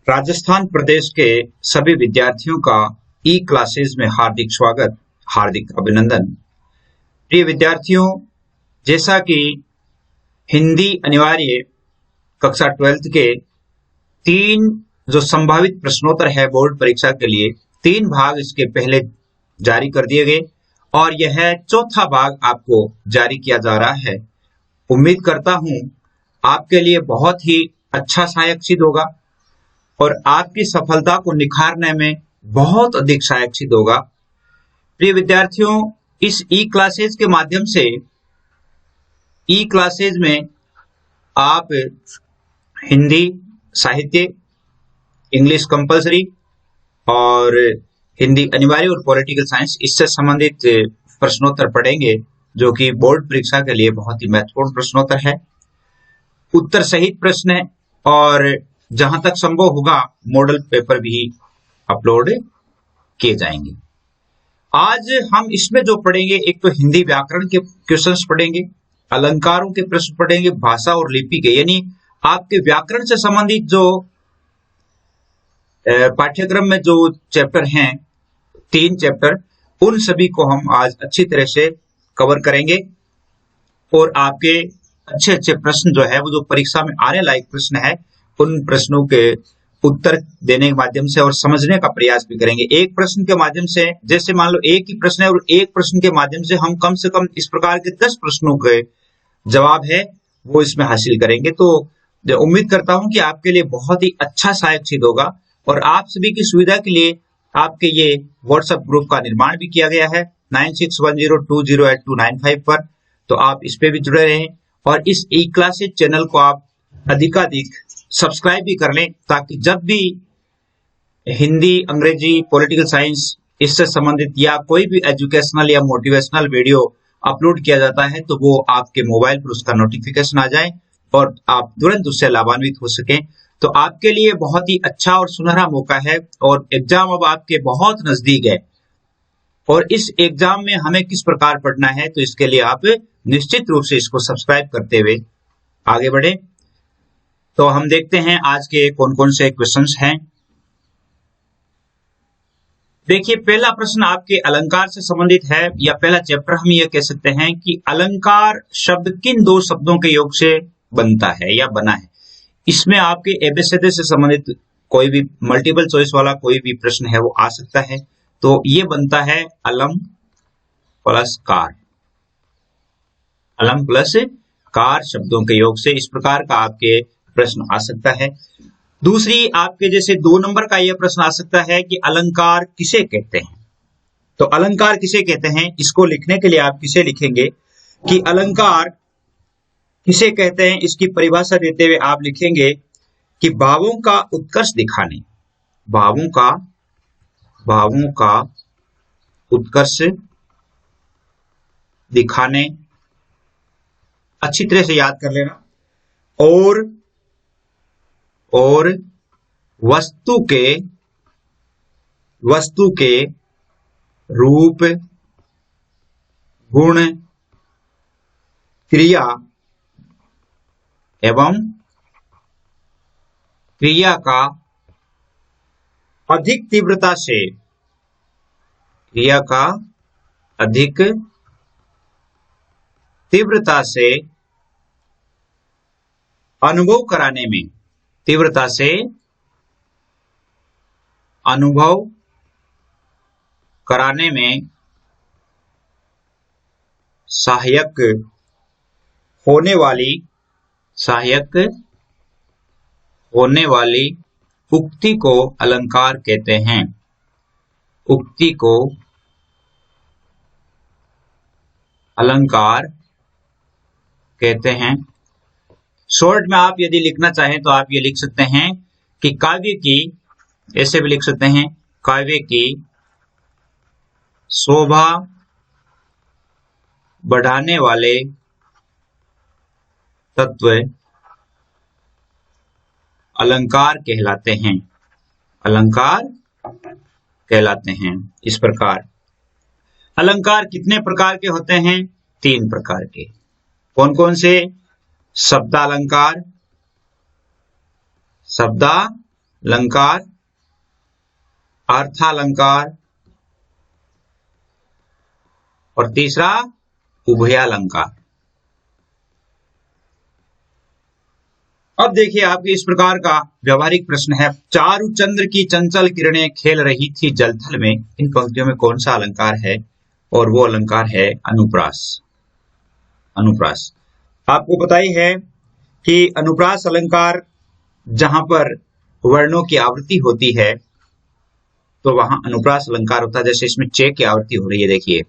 राजस्थान प्रदेश के सभी विद्यार्थियों का ई क्लासेज में हार्दिक स्वागत, हार्दिक अभिनंदन। प्रिय विद्यार्थियों, जैसा कि हिंदी अनिवार्य कक्षा 12th के 3 जो संभावित प्रश्नोत्तर है बोर्ड परीक्षा के लिए, 3 भाग इसके पहले जारी कर दिए गए और यह चौथा भाग आपको जारी किया जा रहा है। उम्मीद करता हूं आपके लिए बहुत ही अच्छा सहायक सिद्ध होगा और आपकी सफलता को निखारने में बहुत अधिक सहायक सिद्ध होगा। प्रिय विद्यार्थियों, इस ई क्लासेज के माध्यम से ई क्लासेज में आप हिंदी साहित्य, इंग्लिश कंपलसरी और हिंदी अनिवार्य और पॉलिटिकल साइंस इससे संबंधित प्रश्नोत्तर पढ़ेंगे, जो कि बोर्ड परीक्षा के लिए बहुत ही महत्वपूर्ण प्रश्नोत्तर है। उत्तर सहित प्रश्न है और जहां तक संभव होगा मॉडल पेपर भी अपलोड किए जाएंगे। आज हम इसमें जो पढ़ेंगे, एक तो हिंदी व्याकरण के क्वेश्चंस पढ़ेंगे, अलंकारों के प्रश्न पढ़ेंगे, भाषा और लिपि के, यानी आपके व्याकरण से संबंधित जो पाठ्यक्रम में जो चैप्टर हैं, 3 चैप्टर, उन सभी को हम आज अच्छी तरह से कवर करेंगे और आपके अच्छे अच्छे प्रश्न जो है वो जो परीक्षा में आने लायक प्रश्न है, उन प्रश्नों के उत्तर देने के माध्यम से और समझने का प्रयास भी करेंगे। एक प्रश्न के माध्यम से, जैसे मान लो एक ही प्रश्न है और एक प्रश्न के माध्यम से हम कम से कम इस प्रकार के 10 प्रश्नों के जवाब है वो इसमें हासिल करेंगे। तो उम्मीद करता हूं कि आपके लिए बहुत ही अच्छा सहायक सिद्ध होगा और आप सभी की सुविधा के लिए आपके ये व्हाट्सएप ग्रुप का निर्माण भी किया गया है 9610208295 पर, तो आप इस पे भी जुड़े रहें और इस ई क्लासेज चैनल को आप अधिकाधिक सब्सक्राइब भी कर लें, ताकि जब भी हिंदी, अंग्रेजी, पॉलिटिकल साइंस इससे संबंधित या कोई भी एजुकेशनल या मोटिवेशनल वीडियो अपलोड किया जाता है तो वो आपके मोबाइल पर उसका नोटिफिकेशन आ जाए और आप तुरंत उससे लाभान्वित हो सकें। तो आपके लिए बहुत ही अच्छा और सुनहरा मौका है और एग्जाम अब आपके बहुत नजदीक है और इस एग्जाम में हमें किस प्रकार पढ़ना है, तो इसके लिए आप निश्चित रूप से इसको सब्सक्राइब करते हुए आगे बढ़े। तो हम देखते हैं आज के कौन कौन से क्वेश्चंस हैं। देखिए, पहला प्रश्न आपके अलंकार से संबंधित है, या पहला चैप्टर हम ये कह सकते हैं कि अलंकार शब्द किन 2 शब्दों के योग से बनता है या बना है। इसमें आपके एबीसीडी से संबंधित कोई भी मल्टीपल चॉइस वाला कोई भी प्रश्न है वो आ सकता है। तो ये बनता है अलम प्लस कार, अलम प्लस कार शब्दों के योग से। इस प्रकार का आपके प्रश्न आ सकता है। दूसरी, आपके जैसे 2 नंबर का यह प्रश्न आ सकता है कि अलंकार किसे कहते हैं। तो अलंकार किसे कहते हैं, इसको लिखने के लिए आप किसे लिखेंगे कि अलंकार किसे कहते हैं, इसकी परिभाषा देते हुए आप लिखेंगे कि भावों का उत्कर्ष दिखाने, भावों का उत्कर्ष दिखाने, अच्छी तरह से याद कर लेना, और वस्तु के रूप, गुण, क्रिया एवं क्रिया का अधिक तीव्रता से, क्रिया का अधिक तीव्रता से अनुभव कराने में, तीव्रता से अनुभव कराने में सहायक होने वाली उक्ति को अलंकार कहते हैं। उक्ति को अलंकार कहते हैं। शॉर्ट में आप यदि लिखना चाहें तो आप ये लिख सकते हैं कि काव्य की, ऐसे भी लिख सकते हैं, काव्य की शोभा बढ़ाने वाले तत्व अलंकार कहलाते हैं, अलंकार कहलाते हैं। इस प्रकार अलंकार कितने प्रकार के होते हैं? 3 प्रकार के। कौन कौन से? शब्दालंकार, लंकार, अर्थालंकार और तीसरा उभयालंकार। अब देखिए आपके इस प्रकार का व्यवहारिक प्रश्न है, चारुचंद्र की चंचल किरणें खेल रही थी जलथल में, इन पंक्तियों में कौन सा अलंकार है? और वो अलंकार है अनुप्रास। अनुप्रास आपको पता ही है कि अनुप्रास अलंकार जहां पर वर्णों की आवृत्ति होती है तो वहां अनुप्रास अलंकार होता है। जैसे इसमें चे की आवृत्ति हो रही है देखिए,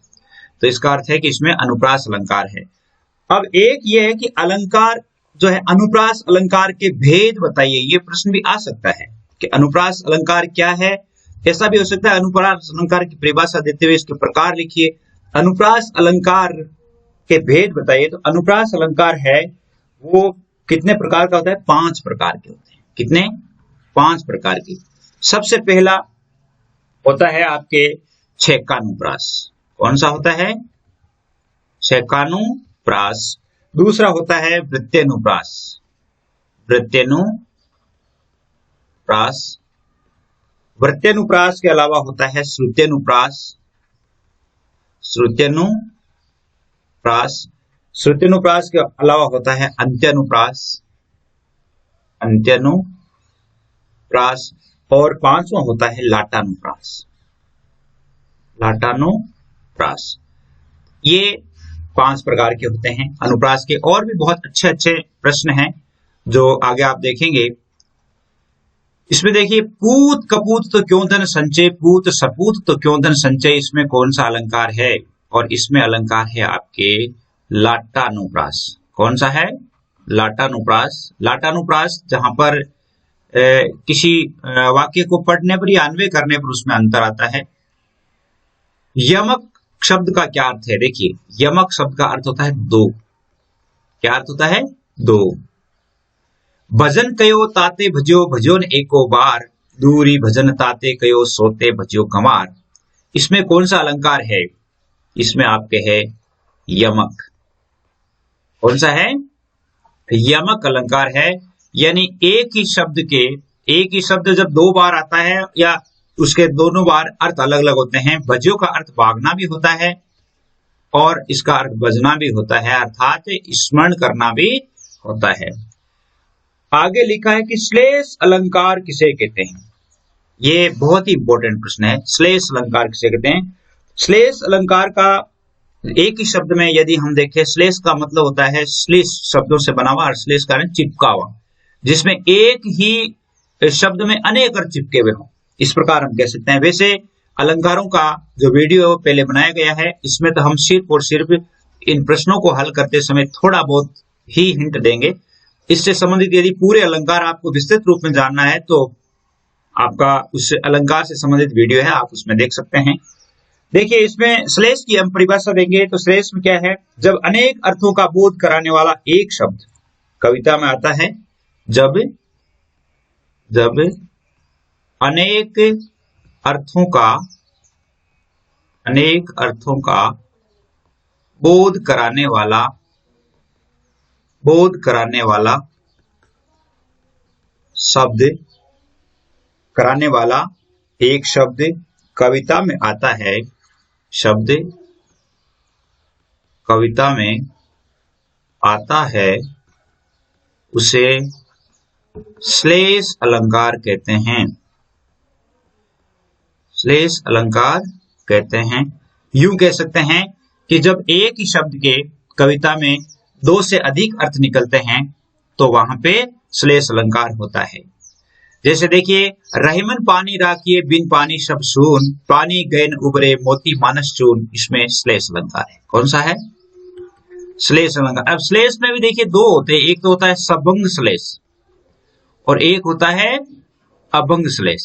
तो इसका अर्थ है कि इसमें अनुप्रास अलंकार है। अब एक ये है कि अलंकार जो है, अनुप्रास अलंकार के भेद बताइए, ये प्रश्न भी आ सकता है कि अनुप्रास अलंकार क्या है। ऐसा भी हो सकता है अनुप्रास अलंकार की परिभाषा देते हुए इसके प्रकार लिखिए। अनुप्रास अलंकार के भेद बताइए। तो अनुप्रास अलंकार है वो कितने प्रकार का होता है? 5 प्रकार के होते हैं। कितने? 5 प्रकार के। सबसे पहला होता है आपके छेकानुप्रास। कौन सा होता है? छेकानुप्रास। दूसरा होता है वृत्त्यनुप्रास। वृत्त्यनुप्रास। वृत्त्यनुप्रास के अलावा होता है श्रुत्यनुप्रास। श्रुत्यनुप्रास। श्रुत्यनुप्रास के अलावा होता है अंत्यनुप्रास। अंत्यनुप्रास। और 5वां होता है लाटानुप्रास। लाटानुप्रास। ये 5 प्रकार के होते हैं अनुप्रास के। और भी बहुत अच्छे अच्छे प्रश्न हैं जो आगे आप देखेंगे। इसमें देखिए, पूत कपूत तो क्यों धन संचय, पूत सपूत तो क्यों धन संचय, इसमें कौन सा अलंकार है? और इसमें अलंकार है आपके लाटानुप्रास। कौन सा है? लाटानुप्रास। लाटानुप्रास जहां पर किसी वाक्य को पढ़ने पर या अन्वय करने पर उसमें अंतर आता है। यमक शब्द का क्या अर्थ है? देखिए, यमक शब्द का अर्थ होता है 2। क्या अर्थ होता है? 2। भजन कयो ताते भजो, भजो न एको बार, दूरी भजन ताते कयो, सोते भजो कमार। इसमें कौन सा अलंकार है? इसमें आपके है यमक। कौन सा है? यमक अलंकार है। यानी एक ही शब्द जब 2 बार आता है या उसके दोनों बार अर्थ अलग अलग होते हैं। भजो का अर्थ भागना भी होता है और इसका अर्थ बजना भी होता है, अर्थात स्मरण करना भी होता है। आगे लिखा है कि श्लेष अलंकार किसे कहते हैं? ये बहुत ही इंपॉर्टेंट प्रश्न है। श्लेष अलंकार किसे कहते हैं? श्लेष अलंकार का एक ही शब्द में यदि हम देखें, श्लेष का मतलब होता है श्लेष शब्दों से बना हुआ, और श्लेष का चिपका हुआ, जिसमें एक ही शब्द में अनेक अर्थ चिपके हुए हों, इस प्रकार हम कह सकते हैं। वैसे अलंकारों का जो वीडियो पहले बनाया गया है, इसमें तो हम सिर्फ और सिर्फ इन प्रश्नों को हल करते समय थोड़ा बहुत ही हिंट देंगे। इससे संबंधित यदि पूरे अलंकार आपको विस्तृत रूप में जानना है तो आपका उस अलंकार से संबंधित वीडियो है, आप उसमें देख सकते हैं। देखिए, इसमें श्लेष की हम परिभाषा देंगे तो श्लेष में क्या है? जब अनेक अर्थों का बोध कराने वाला एक शब्द कविता में आता है, जब अनेक अर्थों का बोध कराने वाला एक शब्द कविता में आता है, शब्द कविता में आता है, उसे श्लेष अलंकार कहते हैं। श्लेष अलंकार कहते हैं। यूं कह सकते हैं कि जब एक ही शब्द के कविता में 2 से अधिक अर्थ निकलते हैं तो वहां पे श्लेष अलंकार होता है। जैसे देखिए, रहीमन पानी राखिए बिन पानी सब सून, पानी गैन उबरे मोती मानस चून, इसमें श्लेष अलंकार है। कौन सा है? श्लेष अलंकार। अब श्लेष में भी देखिए 2 होते हैं, एक तो होता है सबंग श्लेष और एक होता है अभंग श्लेष।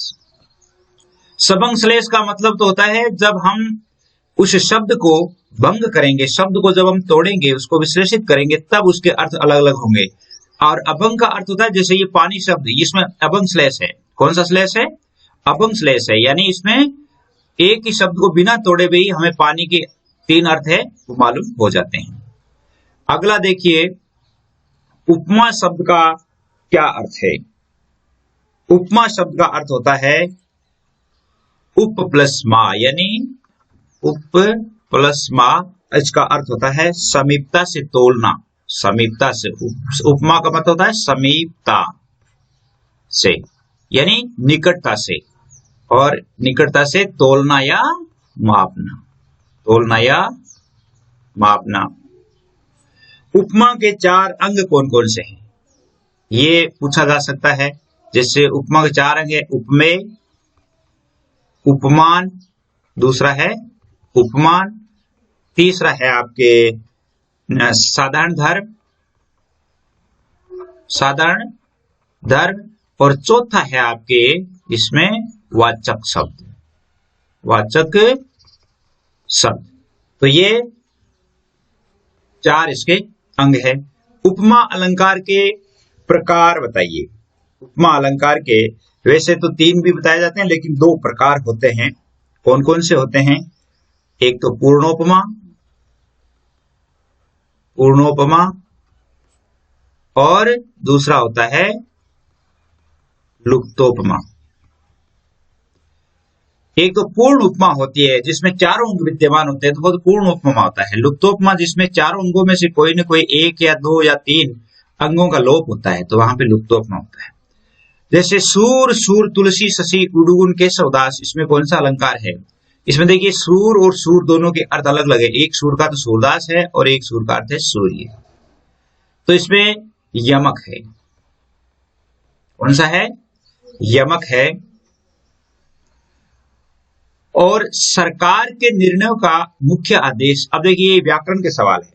सबंग श्लेष का मतलब तो होता है जब हम उस शब्द को भंग करेंगे, शब्द को जब हम तोड़ेंगे, उसको विश्लेषित करेंगे, तब उसके अर्थ अलग अलग होंगे। और अभंग का अर्थ होता है जैसे ये पानी शब्द, इसमें अभंग श्लेष है। कौन सा श्लेष है? अभंग श्लेष है। यानी इसमें एक ही शब्द को बिना तोड़े हुए ही हमें पानी के 3 अर्थ है वो मालूम हो जाते हैं। अगला देखिए, उपमा शब्द का क्या अर्थ है? उपमा शब्द का अर्थ होता है उप प्लस मा, यानी उप प्लस मा, इसका अर्थ होता है समीपता से तोलना। समीपता से, उपमा का मतलब होता है समीपता से, यानी निकटता से, और निकटता से तोलना या मापना, तोलना या मापना। उपमा के 4 अंग कौन कौन से हैं, ये पूछा जा सकता है। जैसे उपमा के 4 अंग है, उपमेय, उपमान, दूसरा है उपमान, तीसरा है आपके साधारण धर्म, साधारण धर्म, और चौथा है आपके इसमें वाचक शब्द, वाचक शब्द। तो ये 4 इसके अंग है। उपमा अलंकार के प्रकार बताइए। उपमा अलंकार के वैसे तो 3 भी बताए जाते हैं, लेकिन 2 प्रकार होते हैं। कौन कौन से होते हैं? एक तो पूर्णोपमा, पूर्णोपमा, और दूसरा होता है लुप्तोपमा। एक तो पूर्ण उपमा होती है जिसमें 4 अंग विद्यमान होते हैं, तो वो पूर्ण उपमा होता है। लुप्तोपमा जिसमें 4 अंगों में से कोई न कोई 1 या 2 या 3 अंगों का लोप होता है, तो वहां पे लुप्तोपमा होता है। जैसे सूर, सूर, तुलसी, शशि, उडुगुन, केशवदास, इसमें कौन सा अलंकार है? इसमें देखिए सूर और सूर दोनों के अर्थ अलग अलग है। एक सूर का तो सूरदास है और एक सूर का अर्थ है सूर्य। तो इसमें यमक है। कौन सा है? यमक है। और सरकार के निर्णयों का मुख्य आदेश, अब देखिए व्याकरण के सवाल है,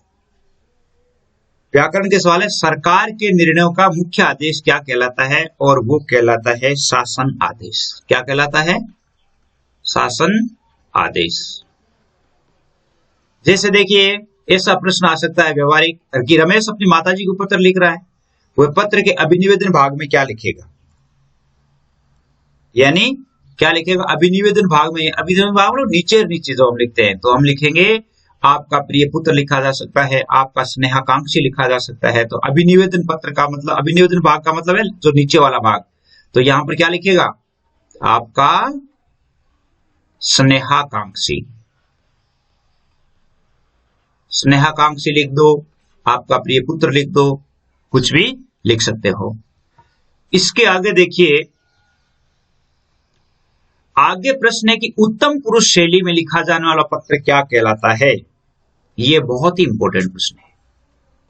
व्याकरण के सवाल है। सरकार के निर्णयों का मुख्य आदेश क्या कहलाता है? और वो कहलाता है शासन आदेश। क्या कहलाता है? शासन आदेश। जैसे देखिए ऐसा प्रश्न आ सकता है व्यवहारिक कि रमेश अपनी माताजी को पत्र लिख रहा है, वह पत्र के अभिनिवेदन भाग में क्या लिखेगा? यानी क्या लिखेगा? अभिनिवेदन भाग में, अभिनिवेदन भाग में नीचे नीचे जो हम लिखते हैं, तो हम लिखेंगे आपका प्रिय पुत्र लिखा जा सकता है, आपका स्नेहाकांक्षी लिखा जा सकता है। तो अभिनिवेदन पत्र का मतलब, अभिनिवेदन भाग का मतलब है जो नीचे वाला भाग। तो यहां पर क्या लिखेगा? आपका स्नेहाकांक्षी, स्नेहाकांक्षी लिख दो, आपका प्रिय पुत्र लिख दो, कुछ भी लिख सकते हो। इसके आगे देखिए, आगे प्रश्न है कि उत्तम पुरुष शैली में लिखा जाने वाला पत्र क्या कहलाता है? यह बहुत ही इंपॉर्टेंट प्रश्न है,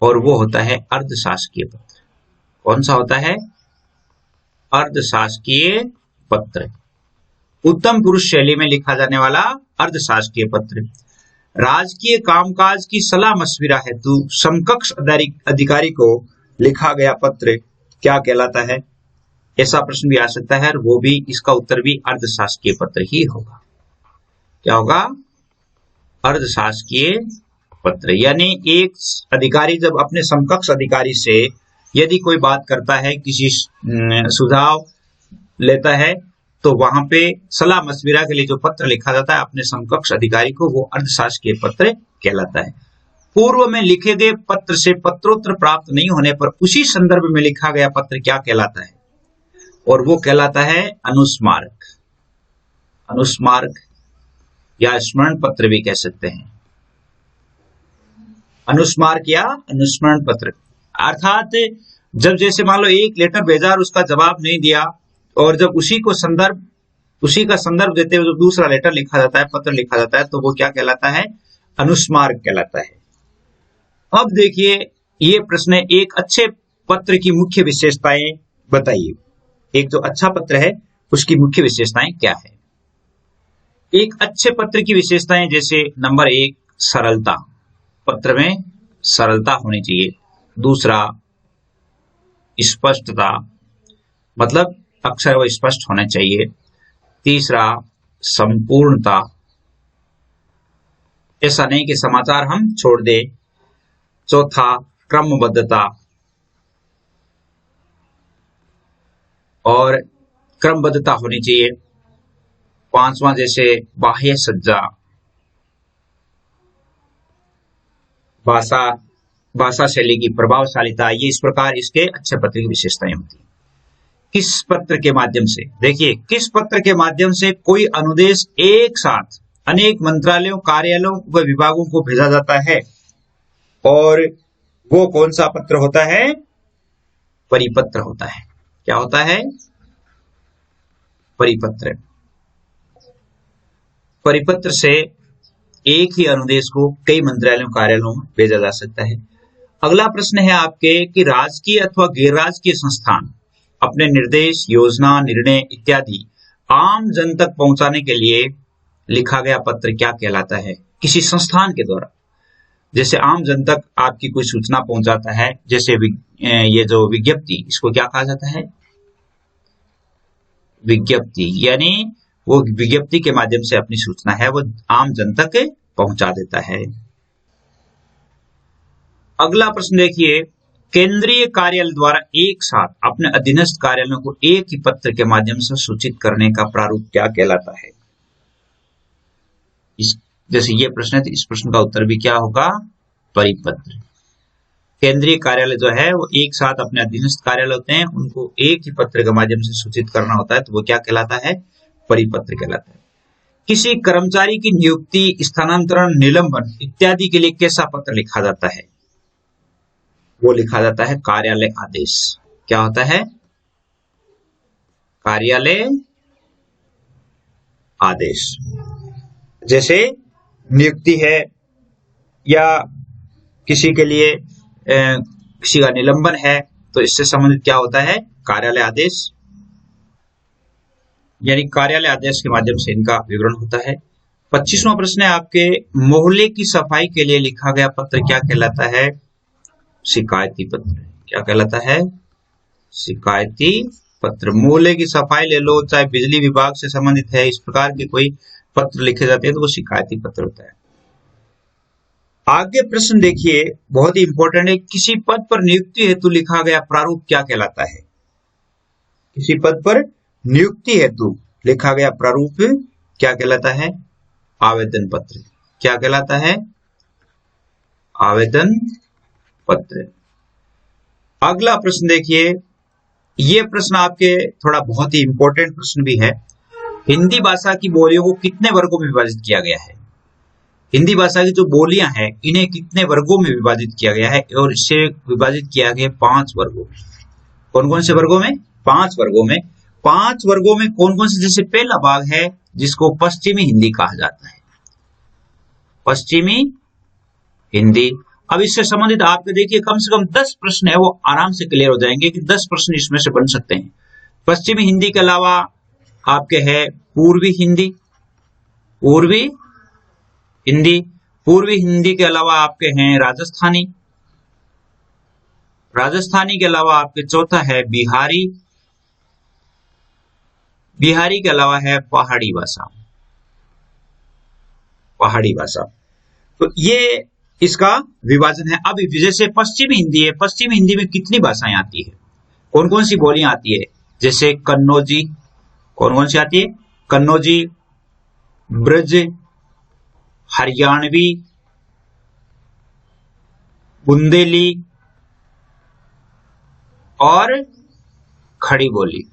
और वो होता है अर्धशासकीय पत्र। कौन सा होता है? अर्धशासकीय पत्र। उत्तम पुरुष शैली में लिखा जाने वाला अर्धशासकीय पत्र। राजकीय कामकाज की सलाह मशविरा हेतु समकक्ष अधिकारी को लिखा गया पत्र क्या कहलाता है? ऐसा प्रश्न भी आ सकता है, और वो भी, इसका उत्तर भी अर्धशासकीय पत्र ही होगा। क्या होगा? अर्धशासकीय पत्र। यानी एक अधिकारी जब अपने समकक्ष अधिकारी से यदि कोई बात करता है, किसी सुझाव लेता है, तो वहां पे सलाह मशविरा के लिए जो पत्र लिखा जाता है अपने समकक्ष अधिकारी को, वो अर्धशासकीय पत्र कहलाता है। पूर्व में लिखे गए पत्र से पत्रोत्तर प्राप्त नहीं होने पर उसी संदर्भ में लिखा गया पत्र क्या कहलाता है? और वो कहलाता है अनुस्मारक। अनुस्मारक या स्मरण पत्र भी कह सकते हैं। अनुस्मारक या अनुस्मरण पत्र अर्थात जब जैसे मान लो एक लेटर भेजा और उसका जवाब नहीं दिया, और जब उसी का संदर्भ देते हुए जो दूसरा लेटर लिखा जाता है, पत्र लिखा जाता है, तो वो क्या कहलाता है? अनुस्मारक कहलाता है। अब देखिए ये प्रश्न है, एक अच्छे पत्र की मुख्य विशेषताएं बताइए। एक जो अच्छा पत्र है उसकी मुख्य विशेषताएं क्या है? एक अच्छे पत्र की विशेषताएं, जैसे नंबर 1 सरलता, पत्र में सरलता होनी चाहिए। दूसरा स्पष्टता, मतलब अक्षर वो स्पष्ट होना चाहिए। तीसरा संपूर्णता, ऐसा नहीं कि समाचार हम छोड़ दे। चौथा क्रमबद्धता, और क्रमबद्धता होनी चाहिए। पांचवा जैसे बाह्य सज्जा, भाषा शैली की प्रभावशालीता, ये इस प्रकार इसके अच्छे पत्र की विशेषताएं होती है। किस पत्र के माध्यम से, देखिए किस पत्र के माध्यम से कोई अनुदेश एक साथ अनेक मंत्रालयों, कार्यालयों व विभागों को भेजा जाता है, और वो कौन सा पत्र होता है? परिपत्र होता है। क्या होता है? परिपत्र। परिपत्र से एक ही अनुदेश को कई मंत्रालयों, कार्यालयों में भेजा जा सकता है। अगला प्रश्न है आपके कि राजकीय अथवा गैर राजकीय संस्थान अपने निर्देश, योजना, निर्णय इत्यादि आम जन तक पहुंचाने के लिए लिखा गया पत्र क्या कहलाता है? किसी संस्थान के द्वारा, जैसे आम जन तक आपकी कोई सूचना पहुंचाता है, जैसे ये जो विज्ञप्ति, इसको क्या कहा जाता है? विज्ञप्ति। यानी वो विज्ञप्ति के माध्यम से अपनी सूचना है वो आम जन तक पहुंचा देता है। अगला प्रश्न देखिए, केंद्रीय कार्यालय द्वारा एक साथ अपने अधीनस्थ कार्यालयों को एक ही पत्र के माध्यम से सूचित करने का प्रारूप क्या कहलाता है? जैसे ये प्रश्न है तो इस प्रश्न का उत्तर भी क्या होगा? परिपत्र। केंद्रीय कार्यालय जो है वो एक साथ अपने अधीनस्थ कार्यालय होते हैं, उनको एक ही पत्र के माध्यम से सूचित करना होता है, तो वो क्या कहलाता है? परिपत्र कहलाता है। किसी कर्मचारी की नियुक्ति, स्थानांतरण, निलंबन इत्यादि के लिए कैसा पत्र लिखा जाता है? वो लिखा जाता है कार्यालय आदेश। क्या होता है? कार्यालय आदेश। जैसे नियुक्ति है या किसी के लिए किसी का निलंबन है, तो इससे संबंधित क्या होता है? कार्यालय आदेश। यानी कार्यालय आदेश के माध्यम से इनका विवरण होता है। 25वां प्रश्न है आपके, मोहल्ले की सफाई के लिए लिखा गया पत्र क्या कहलाता है? शिकायती पत्र। क्या कहलाता है? शिकायती पत्र। मोहल्ले की सफाई ले लो, चाहे बिजली विभाग से संबंधित है, इस प्रकार के कोई पत्र लिखे जाते हैं तो वो शिकायती पत्र होता है। आगे प्रश्न देखिए, बहुत ही इंपॉर्टेंट है, किसी पद पर नियुक्ति हेतु लिखा गया प्रारूप क्या कहलाता है? किसी पद पर नियुक्ति हेतु लिखा गया प्रारूप क्या कहलाता है? आवेदन पत्र। क्या कहलाता है? आवेदन पत्र। अगला प्रश्न देखिए, ये प्रश्न आपके थोड़ा बहुत ही इंपॉर्टेंट प्रश्न भी है। हिंदी भाषा की बोलियों को कितने वर्गों में विभाजित किया गया है? हिंदी भाषा की जो बोलियां हैं इन्हें कितने वर्गों में विभाजित किया गया है? और इससे विभाजित किया गया 5 वर्गों में। कौन कौन से वर्गों में? 5 वर्गों में। 5 वर्गों में कौन कौन से? जैसे पहला भाग है जिसको पश्चिमी हिंदी कहा जाता है। पश्चिमी हिंदी। अब इससे संबंधित आपके देखिए कम से कम 10 प्रश्न है, वो आराम से क्लियर हो जाएंगे कि 10 प्रश्न इसमें से बन सकते हैं। पश्चिमी हिंदी के अलावा आपके है पूर्वी हिंदी। पूर्वी हिंदी। पूर्वी हिंदी के अलावा आपके हैं राजस्थानी। राजस्थानी के अलावा आपके चौथा है बिहारी। बिहारी के अलावा है पहाड़ी भाषा। पहाड़ी भाषा। तो ये इसका विभाजन है। अब जैसे पश्चिमी हिंदी है, पश्चिमी हिंदी में कितनी भाषाएं आती है? कौन कौन सी बोलियां आती है? जैसे कन्नौजी। कौन कौन सी आती है? कन्नौजी, ब्रज, हरियाणवी, बुंदेली और खड़ी बोली,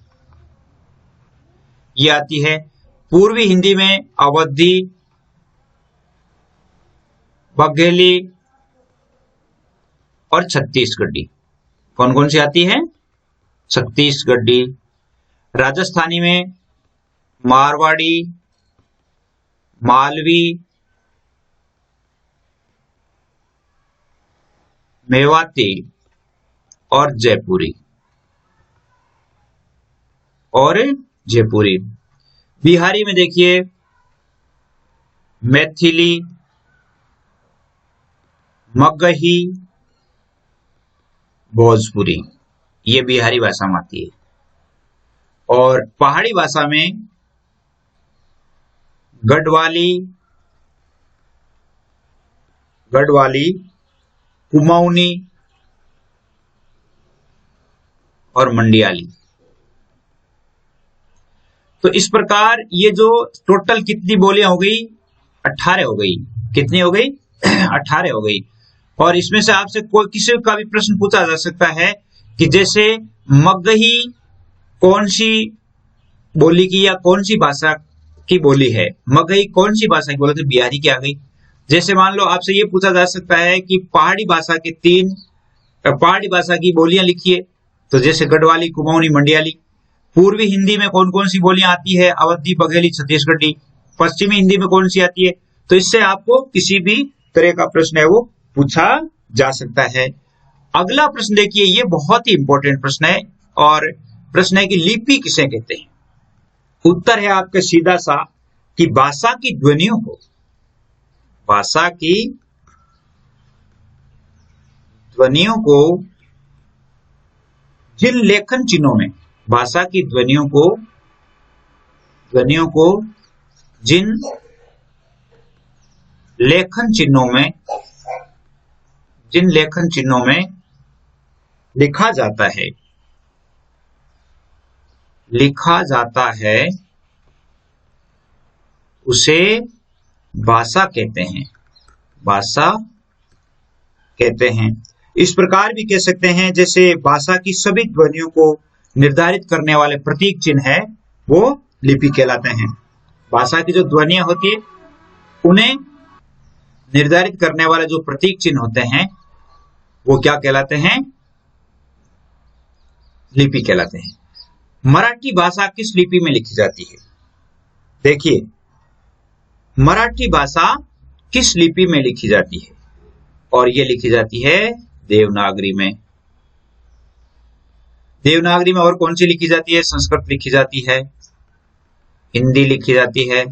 ये आती है। पूर्वी हिंदी में अवधी, बघेली और छत्तीसगढ़ी। कौन कौन सी आती है? छत्तीसगढ़ी। राजस्थानी में मारवाड़ी, मालवी, मेवाती और जयपुरी। बिहारी में देखिए मैथिली, मगही, भोजपुरी, ये बिहारी भाषा में आती है। और पहाड़ी भाषा में गढ़वाली, कुमाऊनी और मंडियाली। तो इस प्रकार ये जो टोटल कितनी बोलियां हो गई? 18 हो गई। कितनी हो गई? 18 हो गई। और इसमें से आपसे कोई किसी का भी प्रश्न पूछा जा सकता है कि जैसे मगही कौन सी बोली की या कौन सी भाषा की बोली है। मगही कौन सी भाषा की बोली, तो बिहारी की आ गई। जैसे मान लो आपसे ये पूछा जा सकता है कि पहाड़ी भाषा के 3 पहाड़ी भाषा की बोलियां लिखिए, तो जैसे गढ़वाली, कुमाऊनी, मंडियाली। पूर्वी हिंदी में कौन कौन सी बोलियां आती है, अवधी, बघेली, छत्तीसगढ़ी। पश्चिमी हिंदी में कौन सी आती है। तो इससे आपको किसी भी तरह का प्रश्न है वो पूछा जा सकता है। अगला प्रश्न देखिए, ये बहुत ही इंपॉर्टेंट प्रश्न है, और प्रश्न है कि लिपि किसे कहते हैं। उत्तर है आपका सीधा सा कि भाषा की ध्वनियों को, भाषा की ध्वनियों को जिन लेखन चिन्हों में, भाषा की ध्वनियों को जिन लेखन चिन्हों में लिखा जाता है उसे भाषा कहते हैं। इस प्रकार भी कह सकते हैं, जैसे भाषा की सभी ध्वनियों को निर्धारित करने वाले प्रतीक चिन्ह है वो लिपि कहलाते हैं। भाषा की जो ध्वनियां होती है उन्हें निर्धारित करने वाले जो प्रतीक चिन्ह होते हैं वो क्या कहलाते हैं, लिपि कहलाते हैं। मराठी भाषा किस लिपि में लिखी जाती है। देखिए, मराठी भाषा किस लिपि में लिखी जाती है, और ये लिखी जाती है देवनागरी में। देवनागरी में और कौन सी लिखी जाती है, संस्कृत लिखी जाती है, हिंदी लिखी जाती है,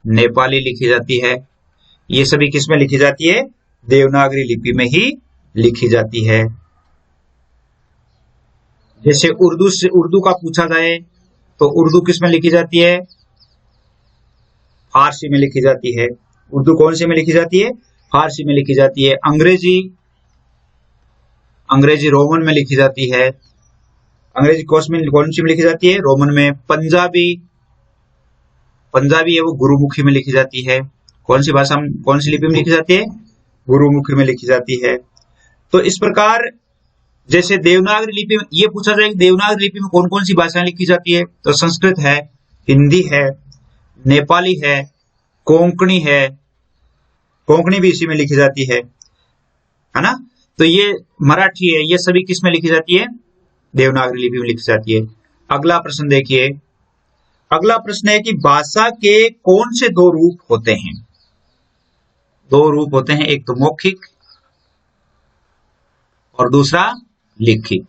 नेपाली लिखी जाती है। ये सभी किस में लिखी जाती है, देवनागरी लिपि में ही लिखी जाती है। जैसे उर्दू का पूछा जाए तो उर्दू किस में लिखी जाती है, फारसी में लिखी जाती है। उर्दू कौन से में लिखी जाती है, फारसी में लिखी जाती है। अंग्रेजी रोमन में लिखी जाती है। अंग्रेजी कौन सी में लिखी जाती है, रोमन में। पंजाबी है वो गुरुमुखी में लिखी जाती है। कौन सी भाषा में, कौन सी लिपि में लिखी जाती है, गुरुमुखी में लिखी जाती है। तो इस प्रकार जैसे देवनागरी लिपि में ये पूछा जाए कि देवनागरी लिपि में कौन कौन सी भाषाएं लिखी जाती है, तो संस्कृत है, हिंदी है, नेपाली है, कोंकणी है। कोंकणी भी इसी में लिखी जाती है ना। तो ये मराठी है, ये सभी किस में लिखी जाती है, देवनागरी लिपि में लिखी जाती है। अगला प्रश्न देखिए, अगला प्रश्न है कि भाषा के कौन से 2 रूप होते हैं। 2 रूप होते हैं, एक तो मौखिक और दूसरा लिखित।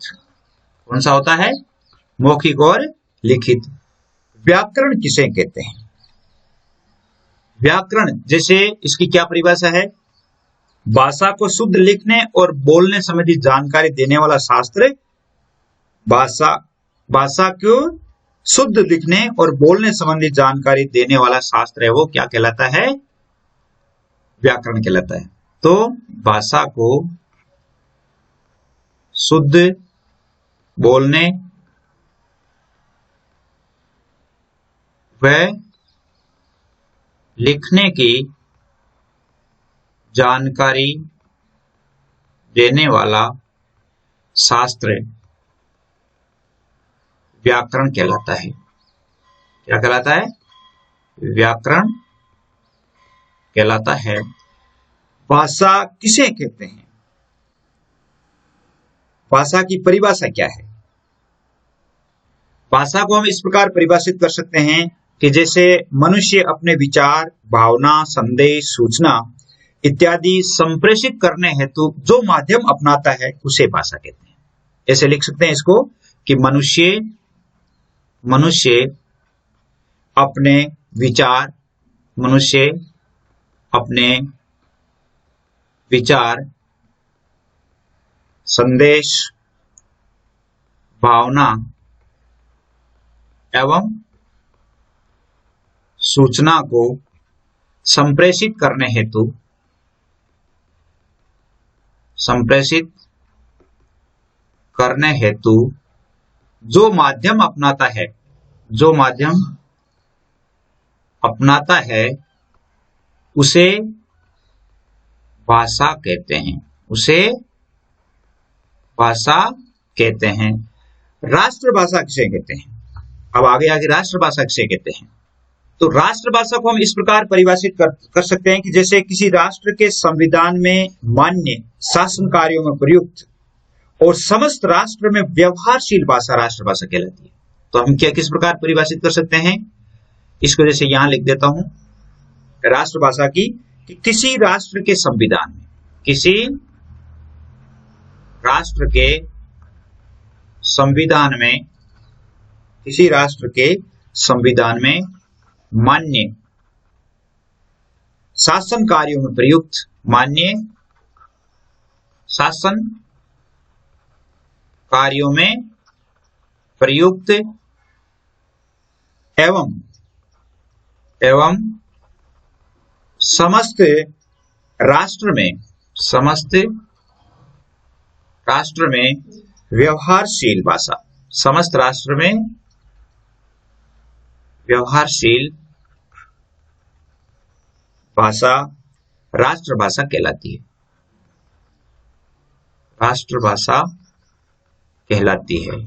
कौन सा होता है, मौखिक और लिखित। व्याकरण किसे कहते हैं। व्याकरण, जैसे इसकी क्या परिभाषा है, भाषा को शुद्ध लिखने और बोलने संबंधी जानकारी देने वाला शास्त्र। भाषा को शुद्ध लिखने और बोलने संबंधी जानकारी देने वाला शास्त्र है वो क्या कहलाता है, व्याकरण कहलाता है। तो भाषा को शुद्ध बोलने व लिखने की जानकारी देने वाला शास्त्र व्याकरण कहलाता है। क्या कहलाता है, व्याकरण कहलाता है। भाषा किसे कहते हैं, भाषा की परिभाषा क्या है। भाषा को हम इस प्रकार परिभाषित कर सकते हैं कि जैसे मनुष्य अपने विचार, भावना, संदेश, सूचना इत्यादि संप्रेषित करने हेतु जो माध्यम अपनाता है उसे भाषा कहते हैं। ऐसे लिख सकते हैं इसको कि मनुष्य अपने विचार, संदेश, भावना एवं सूचना को संप्रेषित करने हेतु जो माध्यम अपनाता है उसे भाषा कहते हैं। राष्ट्रभाषा किसे कहते हैं। अब आगे आगे राष्ट्रभाषा किसे कहते हैं। तो राष्ट्रभाषा को हम इस प्रकार परिभाषित कर सकते हैं कि जैसे किसी राष्ट्र के संविधान में मान्य शासन कार्यों में प्रयुक्त और समस्त राष्ट्र में व्यवहारशील भाषा राष्ट्रभाषा कहलाती है। तो हम क्या किस प्रकार परिभाषित कर सकते हैं, इसको जैसे यहां लिख देता हूं राष्ट्रभाषा की, कि किसी राष्ट्र के संविधान में, किसी राष्ट्र के संविधान में, किसी राष्ट्र के संविधान में मान्य शासन कार्यों में प्रयुक्त, मान्य शासन कार्यों में प्रयुक्त एवं समस्त राष्ट्र में व्यवहारशील भाषा, समस्त राष्ट्र में व्यवहारशील भाषा राष्ट्रभाषा कहलाती है, राष्ट्रभाषा कहलाती है।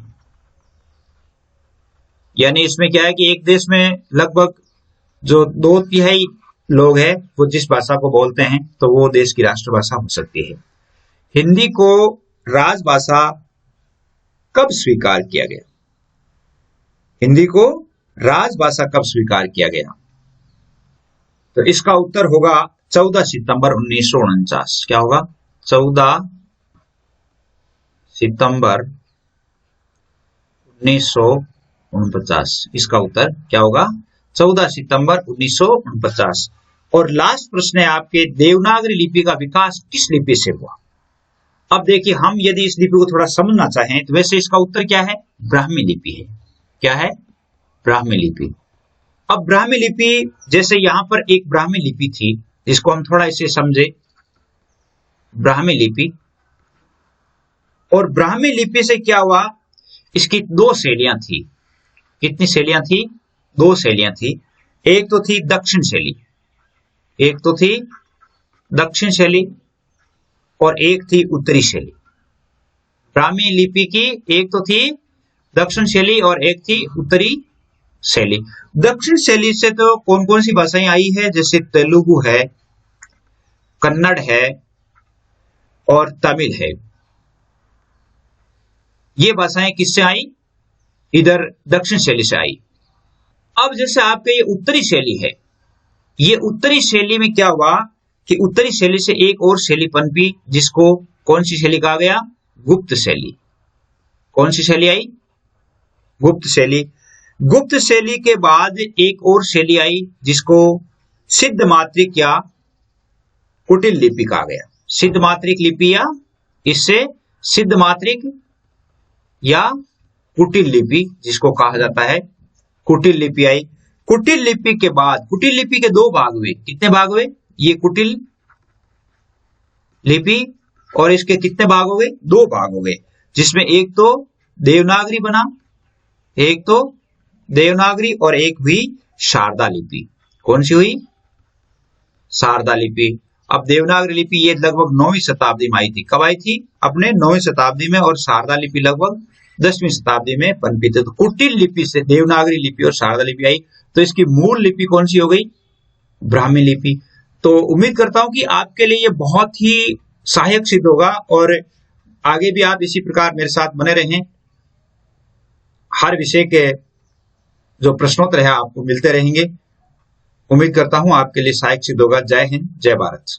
यानी इसमें क्या है कि एक देश में लगभग जो 2/3 लोग हैं वो जिस भाषा को बोलते हैं तो वो देश की राष्ट्रभाषा हो सकती है। हिंदी को राजभाषा कब स्वीकार किया गया, हिंदी को राजभाषा कब स्वीकार किया गया, तो इसका उत्तर होगा 14 सितंबर 1949। क्या होगा, 14 सितंबर 1949। इसका उत्तर क्या होगा, 14 सितंबर 1949। और लास्ट प्रश्न है आपके, देवनागरी लिपि का विकास किस लिपि से हुआ। अब देखिए, हम यदि इस लिपि को थोड़ा समझना चाहें तो वैसे इसका उत्तर क्या है, ब्राह्मी लिपि है। क्या है, ब्राह्मी लिपि। अब ब्राह्मी लिपि, जैसे यहां पर एक ब्राह्मी लिपि थी, इसको हम थोड़ा इसे समझे, ब्राह्मी लिपि। और ब्राह्मी लिपि से क्या हुआ, इसकी 2 शैलियां थी। कितनी शैलियां थी, 2 शैलियां थी। एक तो थी दक्षिण शैली, एक तो थी दक्षिण शैली और एक थी उत्तरी शैली। ब्राह्मी लिपि की एक तो थी दक्षिण शैली और एक थी उत्तरी शैली। दक्षिण शैली से तो कौन कौन सी भाषाएं आई है, जैसे तेलुगु है, कन्नड़ है और तमिल है। ये भाषाएं किससे आई, इधर दक्षिण शैली से आई। अब जैसे आपके ये उत्तरी शैली है, ये उत्तरी शैली में क्या हुआ कि उत्तरी शैली से एक और शैली पनपी, जिसको कौन सी शैली कहा गया, गुप्त शैली। कौन सी शैली आई, गुप्त शैली। गुप्त शैली के बाद एक और शैली आई जिसको सिद्ध मात्रिक या कुटिल लिपि कहा गया। सिद्ध मात्रिक लिपि या इससे सिद्ध मात्रिक या कुटिल लिपि जिसको कहा जाता है, कुटिल लिपि आई। कुटिल लिपि के बाद, कुटिल लिपि के 2 भाग हुए। कितने भाग हुए, ये कुटिल लिपि और इसके कितने भाग हो गए, 2 भाग हो गए, जिसमें एक तो देवनागरी बना, एक तो देवनागरी और एक हुई शारदा लिपि। कौन सी हुई, शारदा लिपि। अब देवनागरी लिपि ये लगभग 9वीं शताब्दी में आई थी। कब आई थी, अपने 9वीं शताब्दी में। और शारदा लिपि लगभग 10वीं शताब्दी में पनपी थी। तो कुटिल लिपि से देवनागरी लिपि और शारदा लिपि आई। तो इसकी मूल लिपि कौन सी हो गई, ब्राह्मी लिपि। तो उम्मीद करता हूं कि आपके लिए ये बहुत ही सहायक सिद्ध होगा और आगे भी आप इसी प्रकार मेरे साथ बने रहें। हर विषय के जो प्रश्नोत्तर है आपको मिलते रहेंगे। उम्मीद करता हूं आपके लिए सहायक सिद्ध होगा। जय हिंद, जय भारत।